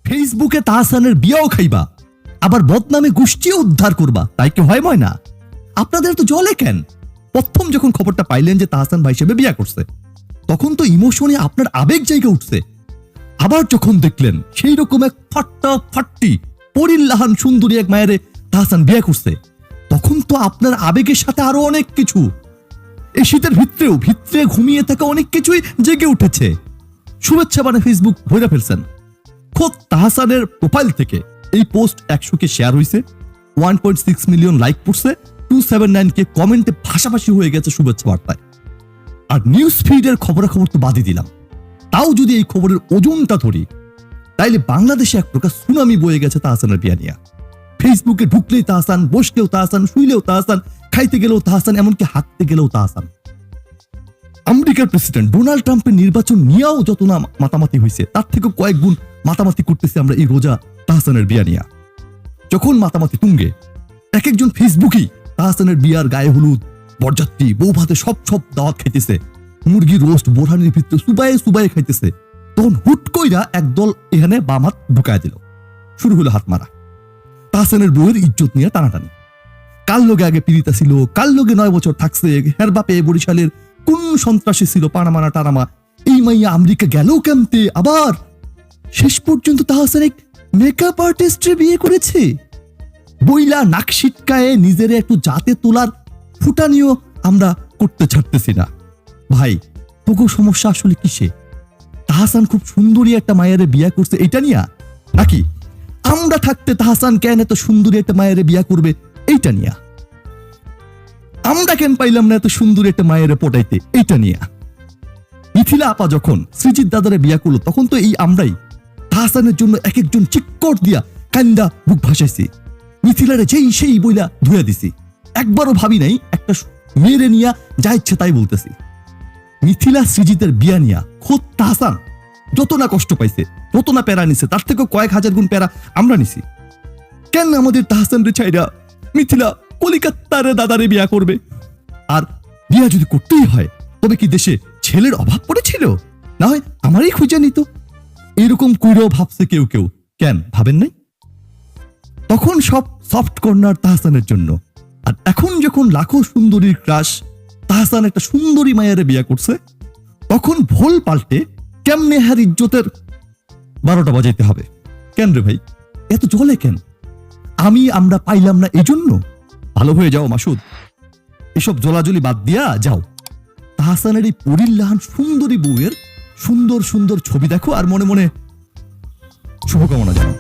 ফেসবুকে তাহসানের বিয়াও খাইবা, আবার বদনামে গোষ্ঠীও উদ্ধার করবা, তাই কি হয় ময়না? আপনাদের তো জলে কেন? প্রথম যখন খবরটা পাইলেন যে তাহসান ভাই হিসেবে বিয়া করছে, তখন তো ইমোশনে আপনার আবেগ জায়গা উঠছে। আবার যখন দেখলেন সেই রকম এক ফাট্টি পরিল্লাহান সুন্দরী এক মায়েরে তাহসান বিয়া করছে, তখন তো আপনার আবেগের সাথে আরো অনেক কিছু, এই শীতের ভিতরে ঘুমিয়ে থাকা অনেক কিছুই জেগে উঠেছে। শুভেচ্ছা মানে ফেসবুক ভরে ফেলছেন। খোদ তাহসানের প্রোফাইল থেকে এই পোস্ট 100কে শেয়ার হয়েছে, 1.6 মিলিয়ন লাইক পড়ছে, 279কে কমেন্টে ভাষাভাষী হয়ে গেছে শুভেচ্ছা বার্তায়। আর নিউজ ফিডের খবর তো বাদই দিলাম, তাও যদি এই খবরের ওজনটা ধরি, তাইলে বাংলাদেশে এক প্রকার সুনামি বয়ে গেছে তাহসানের বিয়া নিয়া। ফেসবুকে ঢুকলেই তাহসান, বসলেও তাহসান, শুইলেও তাহসান, খাইতে গেলেও তাহসান, এমনকি হাঁটতে গেলেও তাহসান। আমেরিকার প্রেসিডেন্ট ডোনাল্ড ট্রাম্পের নির্বাচন নিয়েও যত না মাতামাতি হয়েছে, তার থেকে কয়েক গুণ মাতামাতি করতেছি আমরা এই রোজা তাহসানের বিয়া নিয়া। যখন মাতামাতি তুঙ্গে, এক একজন ফেসবুকই তাহসানের বিয়ার গায়ে হলুদ, বরযাত্রী, বউ ভাতে সব দাওয়াত খাইতেছে, মুরগি রোস্ট বোরহানির ভিতরে সুবায়ে খাইতেছে, তখন হুট কইরা একদল এখানে বাম হাত ঢুকায় দিল। শুরু হলো হাত মারা। তাহসানের বউয়ের ইজ্জত নিয়ে টানাটানি। কাল লোকে আগে পিড়িতা ছিল, কাল লোকে 9 বছর থাকছে, হের বাপে বরিশালের কোন সন্ত্রাসী ছিল, পানামানা টানামা, এই মাইয়া আমেরিকা গেল কেমতে, আবার শেষ পর্যন্ত তাহসান এক মেকআপ আর্টিস্টে বিয়ে করেছে। বইলা নাক সিটকায়ে নিজের একটু জাতে তোলার ফুটানিও আমরা করতে ছাড়তেছি না। ভাই, তোকে সমস্যা আসলে কিসে? তাহসান খুব সুন্দরী একটা মায়ের বিয়া করছে এটা নিয়া, নাকি আমরা থাকতে তাহসান কেন এত সুন্দরী একটা মায়ের বিয়া করবে এইটা নিয়া? আমরা কেন পাইলাম না এত সুন্দরী একটা মায়ের পটাইতে এইটা নিয়া? মিথিলা আপা যখন সৃজিত দাদারে বিয়া করলো, তখন তো এই আমরাই তাহসানের জন্য এক একজন চিক্কর দিয়া কান্দা বুক ভাসাইছি, মিথিলারে যেই সেই বইলা ধুয়ে দিছি। একবারও ভাবি নাই একটা মেয়েরে নিয়া যা ইচ্ছে তাই বলতেছি। মিথিলা সৃজিতের বিয়া নিয়া খোদ তাহসান যত না কষ্ট পাইছে, যত না প্যারা নিছে, তার থেকে কয়েক হাজার গুণ প্যারা আমরা নিছি। কেন আমাদের তাহসান রে ছাইরা মিথিলা কলিকাতার দাদারে বিয়া করবে? আর বিয়া যদি করতেই হয়, তবে কি দেশে ছেলের অভাব পড়েছিল? না হয় আমারই খুঁজে নিত। এরকম কইরাও ভাবছে কেউ, কেন ভাবেন নাই? তখন সব সফট কর্নার তাহসানের জন্য। আর এখন যখন লাখো সুন্দরীর ক্রাশ তাহসান একটা সুন্দরী মায়ের বিয়া করছে, তখন ভোল পাল্টে কেমনে হার ইজ্জতের 12টা বাজাইতে হবে। কেন রে ভাই, এত জলে কেন? আমরা পাইলাম না এজন্য? ভালো হয়ে যাও মাসুদ, এসব জলাজলি বাদ দিয়া যাও। তাহসানের এই পরিল্লাহান সুন্দরী বউয়ের সুন্দর ছবি দেখো আর মনে মনে শুভকামনা জানাও।